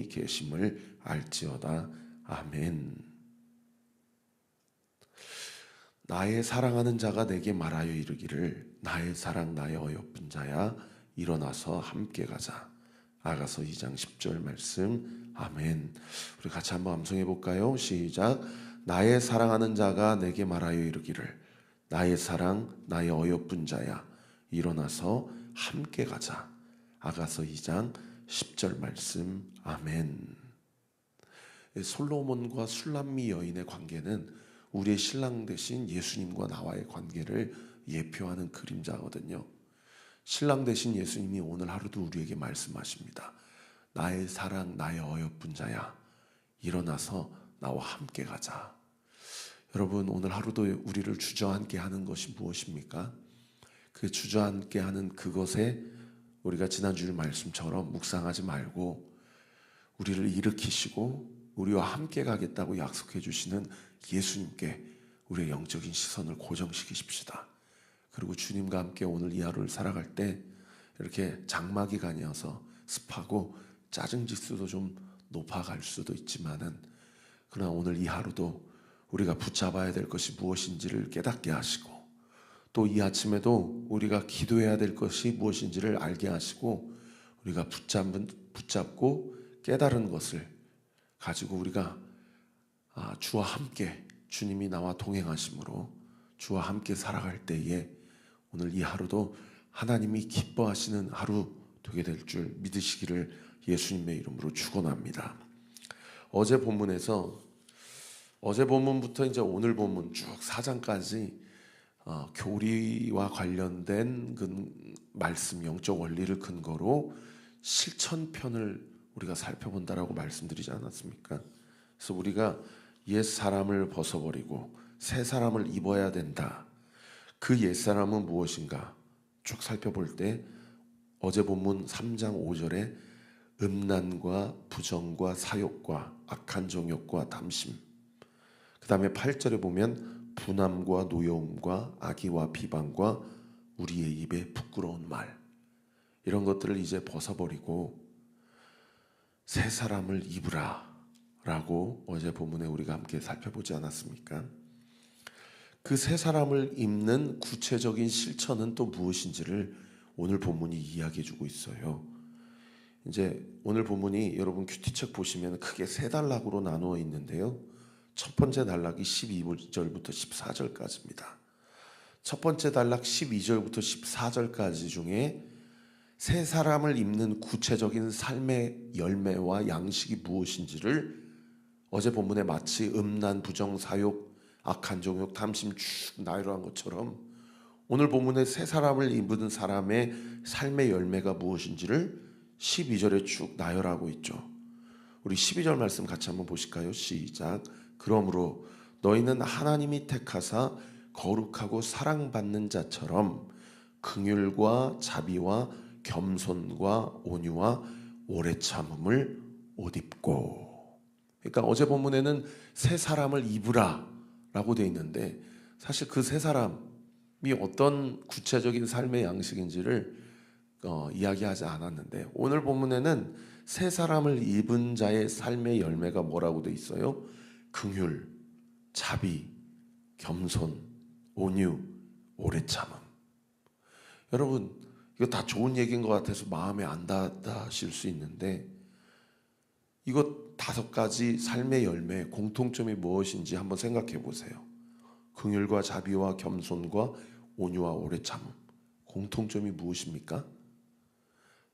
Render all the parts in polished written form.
계심을 알지어다. 아멘. 나의 사랑하는 자가 내게 말하여 이르기를 나의 사랑 나의 어여쁜 자야 일어나서 함께 가자. 아가서 2장 10절 말씀. 아멘. 우리 같이 한번 암송해 볼까요? 시작. 나의 사랑하는 자가 내게 말하여 이르기를 나의 사랑 나의 어여쁜 자야 일어나서 함께 가자. 아가서 2장 10절 말씀. 아멘. 솔로몬과 술람미 여인의 관계는 우리의 신랑 되신 예수님과 나와의 관계를 예표하는 그림자거든요. 신랑 되신 예수님이 오늘 하루도 우리에게 말씀하십니다. 나의 사랑 나의 어여쁜 자야 일어나서 나와 함께 가자. 여러분, 오늘 하루도 우리를 주저앉게 하는 것이 무엇입니까? 그 주저앉게 하는 그것에 우리가 지난주 말씀처럼 묵상하지 말고 우리를 일으키시고 우리와 함께 가겠다고 약속해 주시는 예수님께 우리의 영적인 시선을 고정시키십시다. 그리고 주님과 함께 오늘 이 하루를 살아갈 때 이렇게 장마기가 아니어서 습하고 짜증 지수도 좀 높아갈 수도 있지만은 그러나 오늘 이 하루도 우리가 붙잡아야 될 것이 무엇인지를 깨닫게 하시고 또 이 아침에도 우리가 기도해야 될 것이 무엇인지를 알게 하시고 우리가 붙잡고 깨달은 것을 가지고 우리가 주와 함께 주님이 나와 동행하심으로 주와 함께 살아갈 때에 오늘 이 하루도 하나님이 기뻐하시는 하루 되게 될 줄 믿으시기를 예수님의 이름으로 축원합니다. 어제 본문부터 이제 오늘 본문 쭉 4장까지 교리와 관련된 그 말씀, 영적 원리를 근거로 실천편을 우리가 살펴본다라고 말씀드리지 않았습니까? 그래서 우리가 옛 사람을 벗어버리고 새 사람을 입어야 된다. 그 옛 사람은 무엇인가? 쭉 살펴볼 때 어제 본문 3장 5절에 음란과 부정과 사욕과 악한 정욕과 담심, 그 다음에 8절에 보면 분함과 노여움과 악의와 비방과 우리의 입에 부끄러운 말, 이런 것들을 이제 벗어버리고 새 사람을 입으라 라고 어제 본문에 우리가 함께 살펴보지 않았습니까? 그 새 사람을 입는 구체적인 실천은 또 무엇인지를 오늘 본문이 이야기해 주고 있어요. 이제 오늘 본문이 여러분 큐티책 보시면 크게 세 단락으로 나누어 있는데요. 첫 번째 단락이 12절부터 14절까지입니다. 첫 번째 단락 12절부터 14절까지 중에 새 사람을 입는 구체적인 삶의 열매와 양식이 무엇인지를 어제 본문에 마치 음란, 부정, 사욕, 악한 정욕, 담심 쭉 나열한 것처럼 오늘 본문에 새 사람을 입은 사람의 삶의 열매가 무엇인지를 12절에 쭉 나열하고 있죠. 우리 12절 말씀 같이 한번 보실까요? 시작. 그러므로 너희는 하나님이 택하사 거룩하고 사랑받는 자처럼 긍휼과 자비와 겸손과 온유와 오래 참음을 옷 입고. 그러니까 어제 본문에는 새 사람을 입으라 라고 되어 있는데 사실 그 새 사람이 어떤 구체적인 삶의 양식인지를 이야기하지 않았는데 오늘 본문에는 새 사람을 입은 자의 삶의 열매가 뭐라고 되어 있어요? 긍휼, 자비, 겸손, 온유, 오래 참음. 여러분, 이거 다 좋은 얘기인 것 같아서 마음에 안 닿으실 수 있는데 이것 5가지 삶의 열매의 공통점이 무엇인지 한번 생각해 보세요. 긍휼과 자비와 겸손과 온유와 오래 참음. 공통점이 무엇입니까?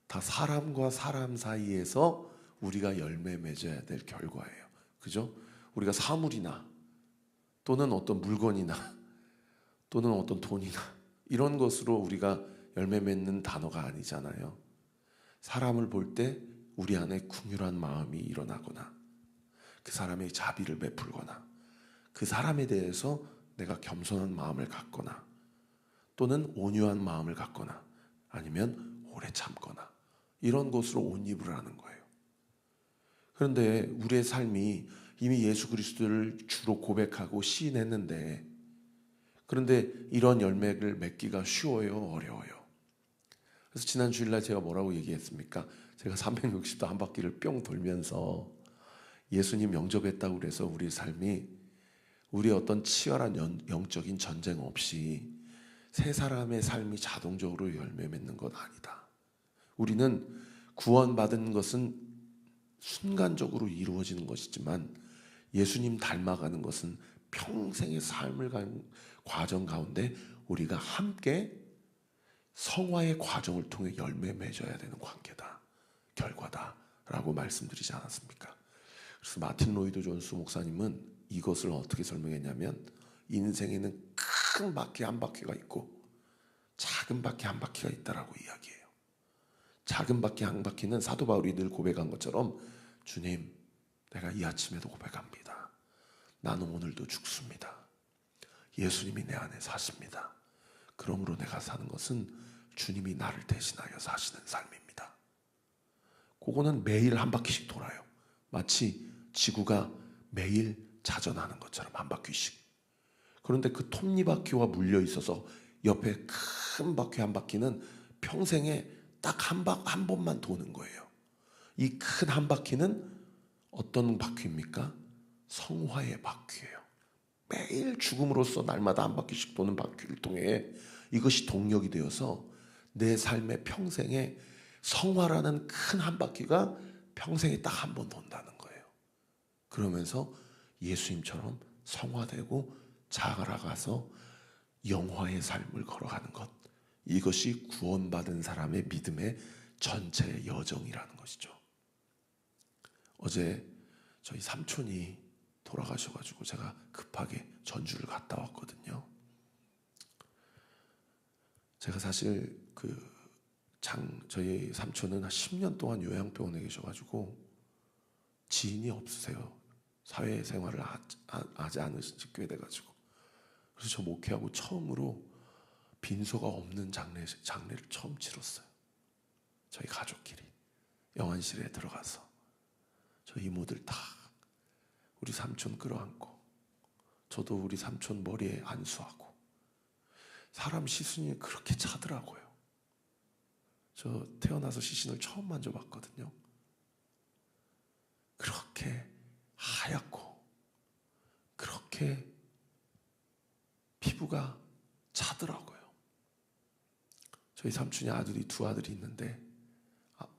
다 사람과 사람 사이에서 우리가 열매 맺어야 될 결과예요. 그죠? 우리가 사물이나 또는 어떤 물건이나 또는 어떤 돈이나 이런 것으로 우리가 열매 맺는 단어가 아니잖아요. 사람을 볼 때 우리 안에 긍휼한 마음이 일어나거나 그 사람의 자비를 베풀거나 그 사람에 대해서 내가 겸손한 마음을 갖거나 또는 온유한 마음을 갖거나 아니면 오래 참거나 이런 것으로 옷 입으라는 거예요. 그런데 우리의 삶이 이미 예수 그리스도를 주로 고백하고 시인했는데 그런데 이런 열매를 맺기가 쉬워요, 어려워요? 그래서 지난 주일날 제가 뭐라고 얘기했습니까? 제가 360도 한 바퀴를 뿅 돌면서 예수님 영접했다고 그래서 우리 삶이, 우리 어떤 치열한 영적인 전쟁 없이 세 사람의 삶이 자동적으로 열매 맺는 것 아니다. 우리는 구원받은 것은 순간적으로 이루어지는 것이지만 예수님 닮아가는 것은 평생의 삶을 가는 과정 가운데 우리가 함께 성화의 과정을 통해 열매 맺어야 되는 관계다, 결과다라고 말씀드리지 않았습니까? 그래서 마틴 로이드 존스 목사님은 이것을 어떻게 설명했냐면, 인생에는 큰 바퀴 한 바퀴가 있고 작은 바퀴 한 바퀴가 있다라고 이야기해요. 작은 바퀴 한 바퀴는 사도 바울이 늘 고백한 것처럼, 주님, 내가 이 아침에도 고백합니다. 나는 오늘도 죽습니다. 예수님이 내 안에 사십니다. 그러므로 내가 사는 것은 주님이 나를 대신하여 사시는 삶입니다. 그거는 매일 한 바퀴씩 돌아요. 마치 지구가 매일 자전하는 것처럼 한 바퀴씩. 그런데 그 톱니바퀴와 물려 있어서 옆에 큰 바퀴 한 바퀴는 평생에 딱 한 번만 도는 거예요. 이 큰 한 바퀴는 어떤 바퀴입니까? 성화의 바퀴예요. 매일 죽음으로써 날마다 한 바퀴씩 도는 바퀴를 통해 이것이 동력이 되어서 내 삶의 평생에 성화라는 큰 한 바퀴가 평생에 딱 한 번 돈다는 거예요. 그러면서 예수님처럼 성화되고 자라가서 영화의 삶을 걸어가는 것, 이것이 구원받은 사람의 믿음의 전체 여정이라는 것이죠. 어제 저희 삼촌이 돌아가셔가지고 제가 급하게 전주를 갔다 왔거든요. 제가 사실 저희 삼촌은 한 10년 동안 요양병원에 계셔가지고 지인이 없으세요. 사회생활을 하지 않으신 지 꽤 돼가지고. 그래서 저 목회하고 처음으로 빈소가 없는 장례를 처음 치렀어요. 저희 가족끼리 영안실에 들어가서 저희 이모들 다 우리 삼촌 끌어안고, 저도 우리 삼촌 머리에 안수하고. 사람 시선이 그렇게 차더라고요. 저 태어나서 시신을 처음 만져봤거든요. 그렇게 하얗고 그렇게 피부가 차더라고요. 저희 삼촌이 두 아들이 있는데,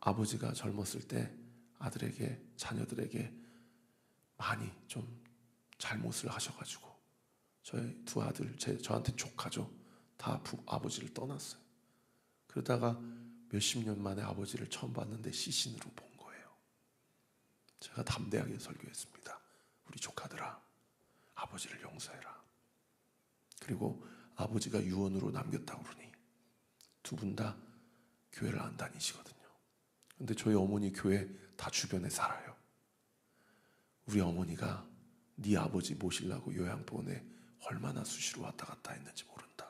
아버지가 젊었을 때 자녀들에게 많이 좀 잘못을 하셔가지고 저희 두 아들, 저한테 조카죠, 다 아버지를 떠났어요. 그러다가 몇십 년 만에 아버지를 처음 봤는데 시신으로 본 거예요. 제가 담대하게 설교했습니다. 우리 조카들아, 아버지를 용서해라. 그리고 아버지가 유언으로 남겼다고 그러니 두 분 다 교회를 안 다니시거든요. 근데 저희 어머니 교회 다 주변에 살아요. 우리 어머니가 네 아버지 모시려고 요양병원에 얼마나 수시로 왔다 갔다 했는지 모른다.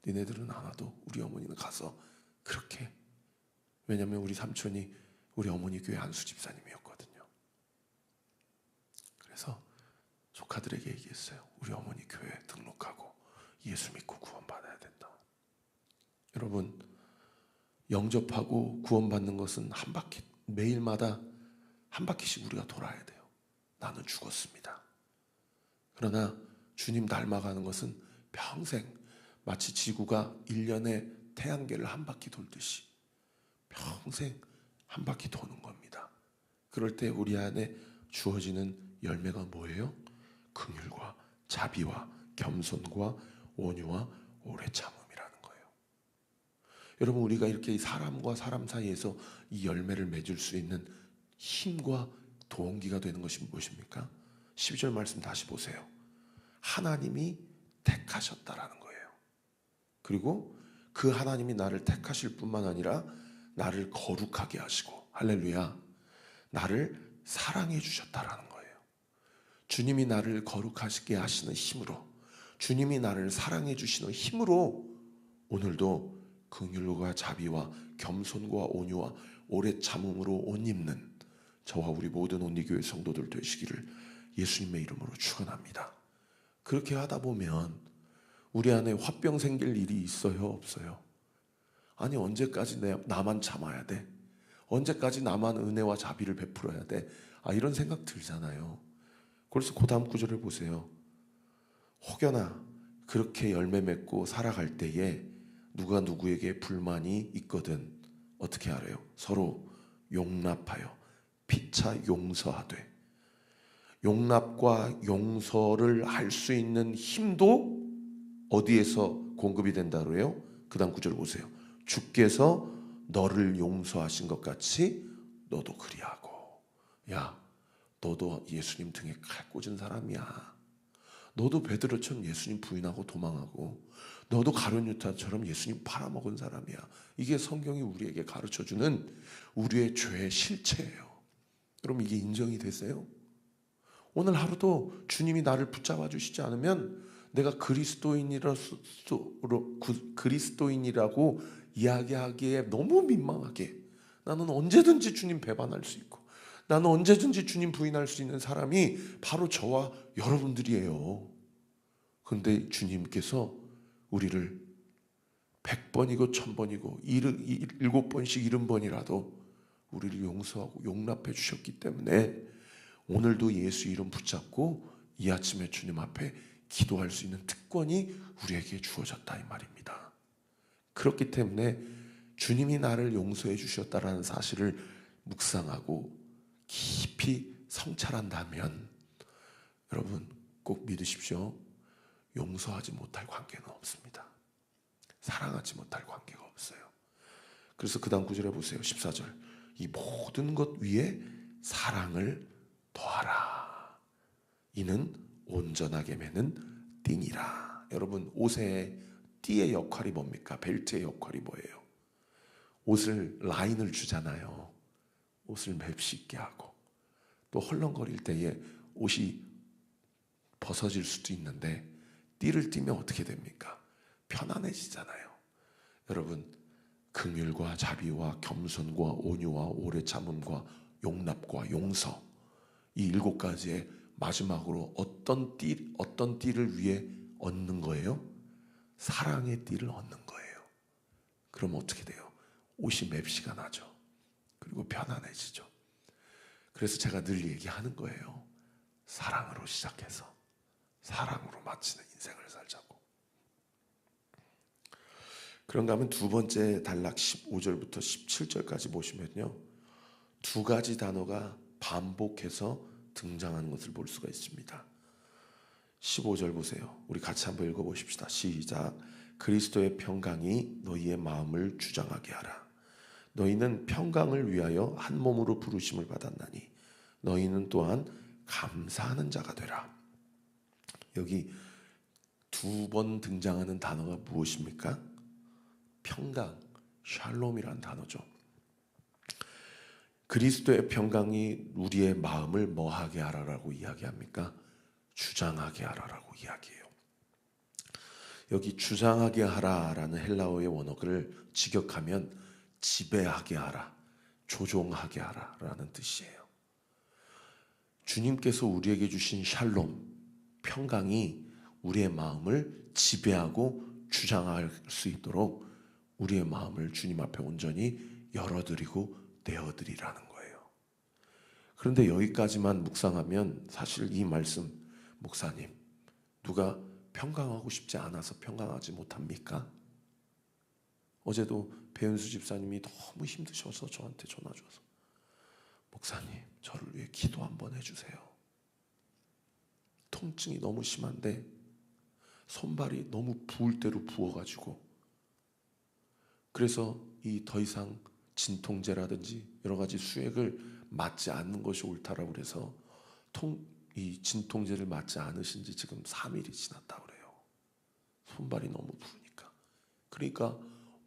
니네들은 안 와도 우리 어머니는 가서 그렇게. 왜냐면 우리 삼촌이 우리 어머니 교회 안수 집사님이었거든요. 그래서 조카들에게 얘기했어요. 우리 어머니 교회 등록하고 예수 믿고 구원받아야 된다. 여러분, 영접하고 구원받는 것은 한 바퀴, 매일마다 한 바퀴씩 우리가 돌아야 돼요. 나는 죽었습니다. 그러나 주님 닮아가는 것은 평생, 마치 지구가 1년에 태양계를 한 바퀴 돌듯이 평생 한 바퀴 도는 겁니다. 그럴 때 우리 안에 주어지는 열매가 뭐예요? 긍휼과 자비와 겸손과 온유와 오래 참음이라는 거예요. 여러분, 우리가 이렇게 사람과 사람 사이에서 이 열매를 맺을 수 있는 힘과 동기가 되는 것이 무엇입니까? 12절 말씀 다시 보세요. 하나님이 택하셨다라는 거예요. 그리고 그 하나님이 나를 택하실 뿐만 아니라 나를 거룩하게 하시고, 할렐루야, 나를 사랑해 주셨다라는 거예요. 주님이 나를 거룩하게 하시는 힘으로, 주님이 나를 사랑해 주시는 힘으로 오늘도 긍휼과 자비와 겸손과 온유와 오래 참음으로 옷 입는 저와 우리 모든 온리교회 성도들 되시기를 예수님의 이름으로 축원합니다. 그렇게 하다 보면 우리 안에 화병 생길 일이 있어요, 없어요? 아니 언제까지 나만 참아야 돼? 언제까지 나만 은혜와 자비를 베풀어야 돼? 이런 생각 들잖아요. 그래서 그 다음 구절을 보세요. 혹여나 그렇게 열매 맺고 살아갈 때에 누가 누구에게 불만이 있거든 어떻게 하래요? 서로 용납하여 피차 용서하되. 용납과 용서를 할 수 있는 힘도 어디에서 공급이 된다 그래요? 그 다음 구절 보세요. 주께서 너를 용서하신 것 같이 너도 그리하고. 야, 너도 예수님 등에 칼 꽂은 사람이야. 너도 베드로처럼 예수님 부인하고 도망하고, 너도 가룟 유다처럼 예수님 팔아먹은 사람이야. 이게 성경이 우리에게 가르쳐주는 우리의 죄의 실체예요. 그럼 이게 인정이 되세요? 오늘 하루도 주님이 나를 붙잡아 주시지 않으면 내가 그리스도인이라고 이야기하기에 너무 민망하게, 나는 언제든지 주님 배반할 수 있고 나는 언제든지 주님 부인할 수 있는 사람이 바로 저와 여러분들이에요. 그런데 주님께서 우리를 100번이고 1000번이고 7번씩 70번이라도 우리를 용서하고 용납해 주셨기 때문에 오늘도 예수 이름 붙잡고 이 아침에 주님 앞에 기도할 수 있는 특권이 우리에게 주어졌다 이 말입니다. 그렇기 때문에 주님이 나를 용서해 주셨다라는 사실을 묵상하고 깊이 성찰한다면 여러분 꼭 믿으십시오. 용서하지 못할 관계는 없습니다. 사랑하지 못할 관계가 없어요. 그래서 그 다음 구절에 보세요. 14절. 이 모든 것 위에 사랑을 더하라. 이는 온전하게 매는 띠니라. 여러분 옷의 띠의 역할이 뭡니까? 벨트의 역할이 뭐예요? 옷을 라인을 주잖아요. 옷을 맵시 있게 하고 또 헐렁거릴 때에 옷이 벗어질 수도 있는데 띠를 띠면 어떻게 됩니까? 편안해지잖아요. 여러분 긍휼과 자비와 겸손과 온유와 오래 참음과 용납과 용서, 이 7가지의 마지막으로 어떤 띠를 위해 얻는 거예요? 사랑의 띠를 얻는 거예요. 그럼 어떻게 돼요? 옷이 맵시가 나죠. 그리고 편안해지죠. 그래서 제가 늘 얘기하는 거예요. 사랑으로 시작해서 사랑으로 마치는 인생을 살자고. 그런가 하면 두 번째 단락 15절부터 17절까지 보시면요, 2가지 단어가 반복해서 등장하는 것을 볼 수가 있습니다. 15절 보세요. 우리 같이 한번 읽어보십시다. 시작. 그리스도의 평강이 너희의 마음을 주장하게 하라. 너희는 평강을 위하여 한 몸으로 부르심을 받았나니 너희는 또한 감사하는 자가 되라. 여기 2번 등장하는 단어가 무엇입니까? 평강, 샬롬이라는 단어죠. 그리스도의 평강이 우리의 마음을 뭐하게 하라라고 이야기합니까? 주장하게 하라라고 이야기해요. 여기 주장하게 하라라는 헬라어의 원어를 직역하면 지배하게 하라, 조종하게 하라라는 뜻이에요. 주님께서 우리에게 주신 샬롬, 평강이 우리의 마음을 지배하고 주장할 수 있도록 우리의 마음을 주님 앞에 온전히 열어드리고 내어드리라는 거예요. 그런데 여기까지만 묵상하면 사실 이 말씀, 목사님, 누가 평강하고 싶지 않아서 평강하지 못합니까? 어제도 배은수 집사님이 너무 힘드셔서 저한테 전화 줘서, 목사님, 저를 위해 기도 한번 해주세요. 통증이 너무 심한데 손발이 너무 부을 대로 부어가지고, 그래서 이 더 이상 진통제라든지 여러 가지 수액을 맞지 않는 것이 옳다라고 그래서 이 진통제를 맞지 않으신 지 지금 3일이 지났다고 그래요. 손발이 너무 부으니까. 그러니까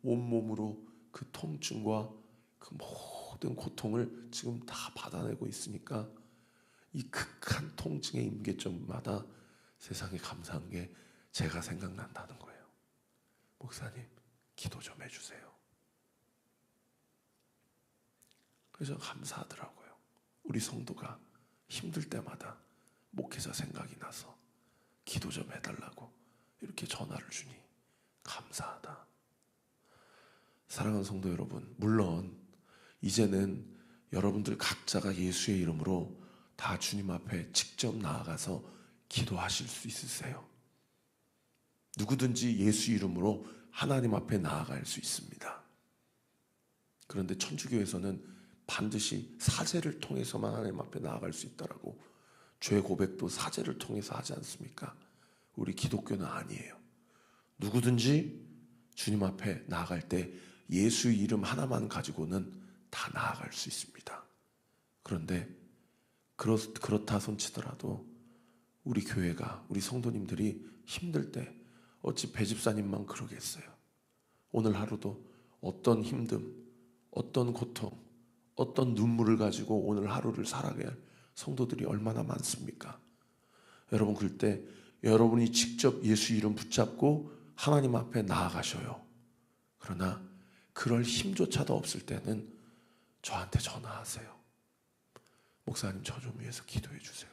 온몸으로 그 통증과 그 모든 고통을 지금 다 받아내고 있으니까 이 극한 통증의 임계점마다 세상에 감사한 게 제가 생각난다는 거예요. 목사님, 기도 좀 해주세요. 그래서 감사하더라고요. 우리 성도가 힘들 때마다 목회자 생각이 나서 기도 좀 해달라고 이렇게 전화를 주니 감사하다. 사랑하는 성도 여러분, 물론 이제는 여러분들 각자가 예수의 이름으로 다 주님 앞에 직접 나아가서 기도하실 수 있으세요. 누구든지 예수 이름으로 하나님 앞에 나아갈 수 있습니다. 그런데 천주교에서는 반드시 사제를 통해서만 하나님 앞에 나아갈 수 있다라고, 죄 고백도 사제를 통해서 하지 않습니까? 우리 기독교는 아니에요. 누구든지 주님 앞에 나아갈 때 예수 이름 하나만 가지고는 다 나아갈 수 있습니다. 그런데 그렇다 손치더라도 우리 교회가, 우리 성도님들이 힘들 때 어찌 배집사님만 그러겠어요. 오늘 하루도 어떤 힘듦, 어떤 고통, 어떤 눈물을 가지고 오늘 하루를 살아가야 할 성도들이 얼마나 많습니까? 여러분, 그럴 때 여러분이 직접 예수 이름 붙잡고 하나님 앞에 나아가셔요. 그러나 그럴 힘조차도 없을 때는 저한테 전화하세요. 목사님, 저 좀 위해서 기도해 주세요.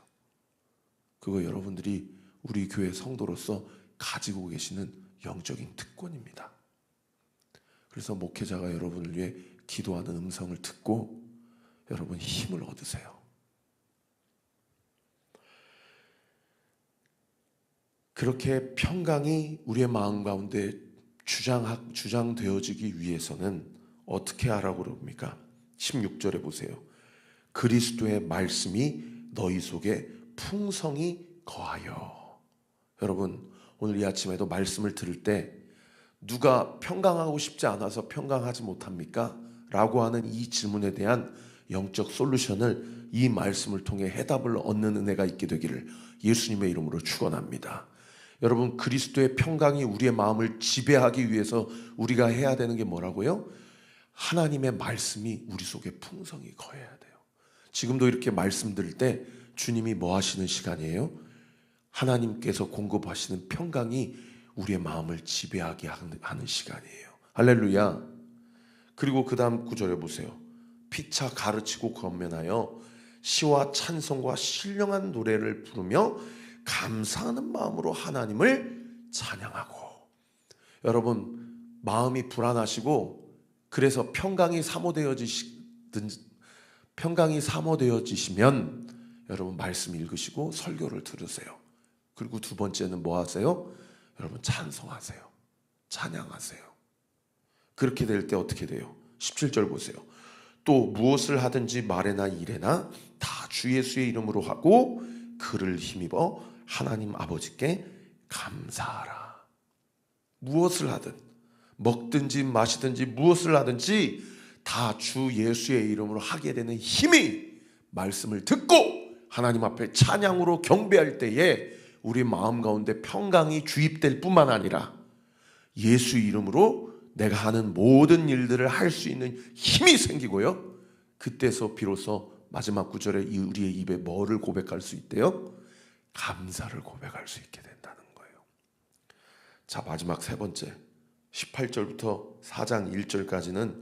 그거 여러분들이 우리 교회 성도로서 가지고 계시는 영적인 특권입니다. 그래서 목회자가 여러분을 위해 기도하는 음성을 듣고 여러분 힘을 얻으세요. 그렇게 평강이 우리의 마음 가운데 주장되어지기 위해서는 어떻게 하라고 그럽니까? 16절에 보세요. 그리스도의 말씀이 너희 속에 풍성히 거하여. 여러분, 오늘 이 아침에도 말씀을 들을 때 누가 평강하고 싶지 않아서 평강하지 못합니까? 라고 하는 이 질문에 대한 영적 솔루션을 이 말씀을 통해 해답을 얻는 은혜가 있게 되기를 예수님의 이름으로 축원합니다. 여러분, 그리스도의 평강이 우리의 마음을 지배하기 위해서 우리가 해야 되는 게 뭐라고요? 하나님의 말씀이 우리 속에 풍성히 거해야 돼요. 지금도 이렇게 말씀 들을 때 주님이 뭐 하시는 시간이에요? 하나님께서 공급하시는 평강이 우리의 마음을 지배하게 하는 시간이에요. 할렐루야. 그리고 그 다음 구절에 보세요. 피차 가르치고 권면하여 시와 찬송과 신령한 노래를 부르며 감사하는 마음으로 하나님을 찬양하고. 여러분, 마음이 불안하시고 그래서 평강이 사모되어지시면 여러분 말씀 읽으시고 설교를 들으세요. 그리고 두 번째는 뭐 하세요? 여러분 찬송하세요. 찬양하세요. 그렇게 될 때 어떻게 돼요? 17절 보세요. 또 무엇을 하든지 말에나 일에나 다 주 예수의 이름으로 하고 그를 힘입어 하나님 아버지께 감사하라. 무엇을 하든, 먹든지 마시든지 무엇을 하든지 다 주 예수의 이름으로 하게 되는 힘이 말씀을 듣고 하나님 앞에 찬양으로 경배할 때에 우리 마음 가운데 평강이 주입될 뿐만 아니라 예수 이름으로 내가 하는 모든 일들을 할 수 있는 힘이 생기고요. 그때서 비로소 마지막 구절에 우리의 입에 뭐를 고백할 수 있대요? 감사를 고백할 수 있게 된다는 거예요. 자, 마지막 세 번째 18절부터 4장 1절까지는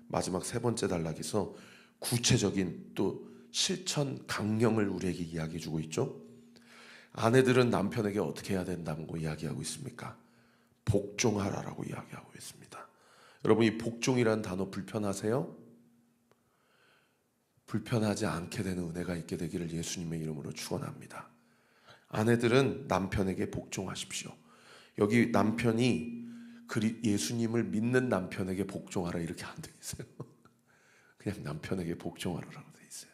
마지막 세 번째 단락에서 구체적인 또 실천 강령을 우리에게 이야기해 주고 있죠. 아내들은 남편에게 어떻게 해야 된다고 이야기하고 있습니까? 복종하라라고 이야기하고 있습니다. 여러분, 이 복종이라는 단어 불편하세요? 불편하지 않게 되는 은혜가 있게 되기를 예수님의 이름으로 축원합니다. 아내들은 남편에게 복종하십시오. 여기 남편이 예수님을 믿는 남편에게 복종하라 이렇게 안 돼 있어요. 그냥 남편에게 복종하라라고 돼 있어요.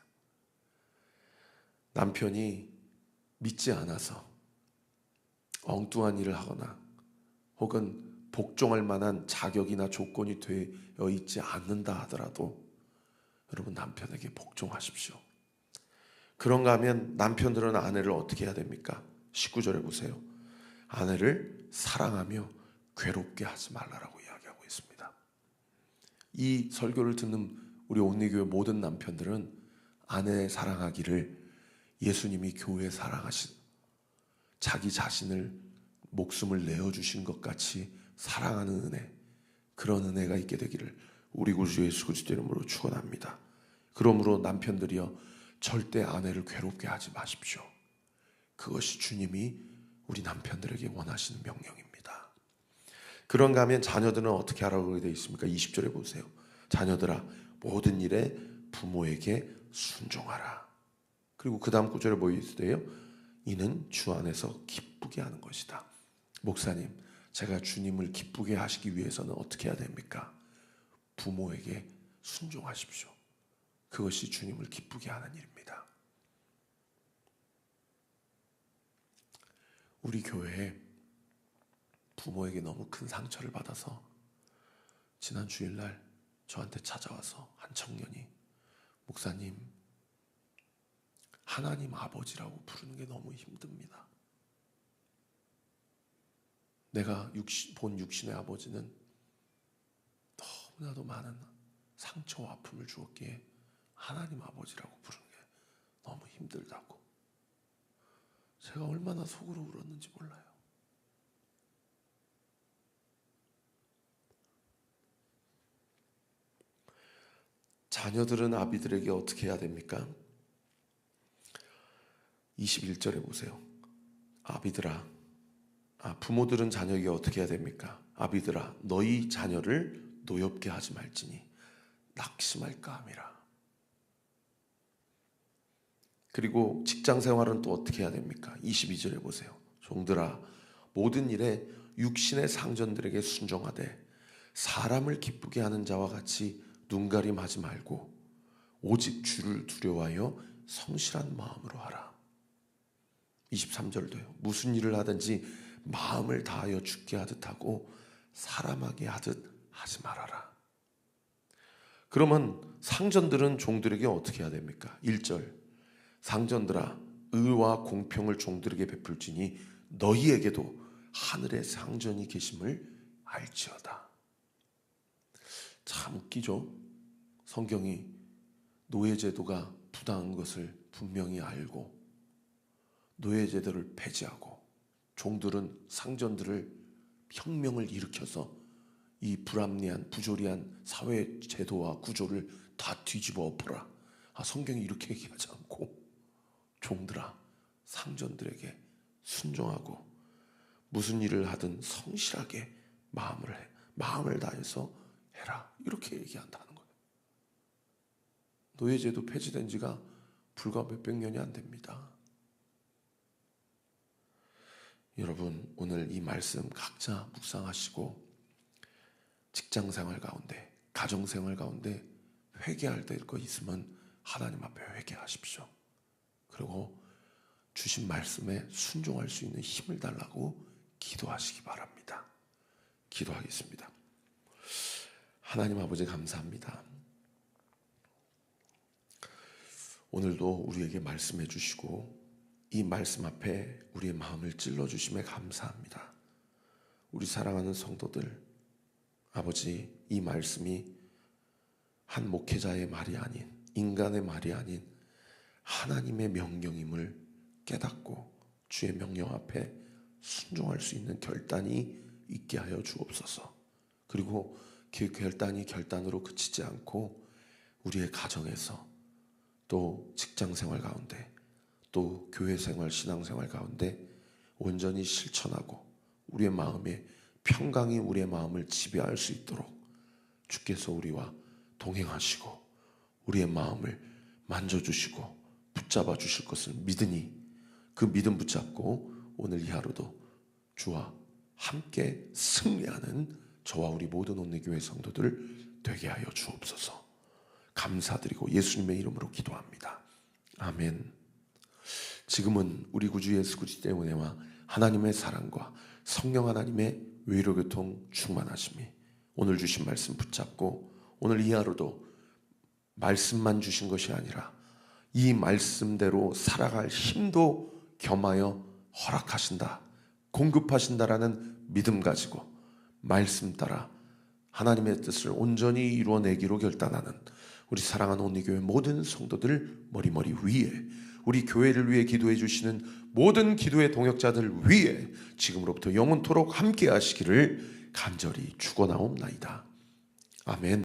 남편이 믿지 않아서 엉뚱한 일을 하거나 혹은 복종할 만한 자격이나 조건이 되어 있지 않는다 하더라도 여러분 남편에게 복종하십시오. 그런가 하면 남편들은 아내를 어떻게 해야 됩니까? 19절에 보세요. 아내를 사랑하며 괴롭게 하지 말라라고 이야기하고 있습니다. 이 설교를 듣는 우리 온리교회 모든 남편들은 아내 사랑하기를 예수님이 교회 사랑하신 자기 자신을 목숨을 내어주신 것 같이 사랑하는 은혜, 그런 은혜가 있게 되기를 우리 구주 예수 그리스도 이름으로 축원합니다. 그러므로 남편들이여 절대 아내를 괴롭게 하지 마십시오. 그것이 주님이 우리 남편들에게 원하시는 명령입니다. 그런가 하면 자녀들은 어떻게 하라고 되어 있습니까? 20절에 보세요. 자녀들아 모든 일에 부모에게 순종하라. 그리고 그 다음 구절에 뭐 있어요? 이는 주 안에서 기쁘게 하는 것이다. 목사님, 제가 주님을 기쁘게 하시기 위해서는 어떻게 해야 됩니까? 부모에게 순종하십시오. 그것이 주님을 기쁘게 하는 일입니다. 우리 교회에 부모에게 너무 큰 상처를 받아서 지난 주일날 저한테 찾아와서 한 청년이 목사님, 하나님 아버지라고 부르는 게 너무 힘듭니다. 내가 본 육신의 아버지는 너무나도 많은 상처와 아픔을 주었기에 하나님 아버지라고 부르는 게 너무 힘들다고. 제가 얼마나 속으로 울었는지 몰라요. 자녀들은 아비들에게 어떻게 해야 됩니까? 21절에 보세요. 아비들아, 부모들은 자녀에게 어떻게 해야 됩니까? 아비들아, 너희 자녀를 노엽게 하지 말지니 낙심할까 함이라. 그리고 직장 생활은 또 어떻게 해야 됩니까? 22절에 보세요. 종들아, 모든 일에 육신의 상전들에게 순종하되 사람을 기쁘게 하는 자와 같이 눈가림하지 말고 오직 주를 두려워하여 성실한 마음으로 하라. 23절도요. 무슨 일을 하든지 마음을 다하여 주께 하듯 하고 사람에게 하듯 하지 말아라. 그러면 상전들은 종들에게 어떻게 해야 됩니까? 1절, 상전들아 의와 공평을 종들에게 베풀지니 너희에게도 하늘에 상전이 계심을 알지어다. 참 웃기죠? 성경이 노예제도가 부당한 것을 분명히 알고 노예제도를 폐지하고 종들은 상전들을 혁명을 일으켜서 이 불합리한 부조리한 사회 제도와 구조를 다 뒤집어 엎어라. 성경이 이렇게 얘기하지 않고 종들아 상전들에게 순종하고 무슨 일을 하든 성실하게 마음을 다해서 해라. 이렇게 얘기한다는 거예요. 노예제도 폐지된 지가 불과 몇백 년이 안 됩니다. 여러분, 오늘 이 말씀 각자 묵상하시고 직장생활 가운데, 가정생활 가운데 회개할 될 거 있으면 하나님 앞에 회개하십시오. 그리고 주신 말씀에 순종할 수 있는 힘을 달라고 기도하시기 바랍니다. 기도하겠습니다. 하나님 아버지 감사합니다. 오늘도 우리에게 말씀해 주시고 이 말씀 앞에 우리의 마음을 찔러주심에 감사합니다. 우리 사랑하는 성도들, 아버지, 이 말씀이 한 목회자의 말이 아닌, 인간의 말이 아닌 하나님의 명령임을 깨닫고 주의 명령 앞에 순종할 수 있는 결단이 있게 하여 주옵소서. 그리고 그 결단이 결단으로 그치지 않고 우리의 가정에서 또 직장생활 가운데 또 교회생활, 신앙생활 가운데 온전히 실천하고 우리의 마음에 평강이 우리의 마음을 지배할 수 있도록 주께서 우리와 동행하시고 우리의 마음을 만져주시고 붙잡아 주실 것을 믿으니 그 믿음 붙잡고 오늘 이 하루도 주와 함께 승리하는 저와 우리 모든 온누리교회 성도들 되게 하여 주옵소서. 감사드리고 예수님의 이름으로 기도합니다. 아멘. 지금은 우리 구주 예수 그리스도의 은혜와 하나님의 사랑과 성령 하나님의 위로교통 충만하심이 오늘 주신 말씀 붙잡고 오늘 이 하루도 말씀만 주신 것이 아니라 이 말씀대로 살아갈 힘도 겸하여 허락하신다, 공급하신다라는 믿음 가지고 말씀 따라 하나님의 뜻을 온전히 이루어내기로 결단하는 우리 사랑하는 온누리교회 모든 성도들 머리 위에 우리 교회를 위해 기도해 주시는 모든 기도의 동역자들 위에 지금으로부터 영원토록 함께 하시기를 간절히 축원하옵나이다. 아멘.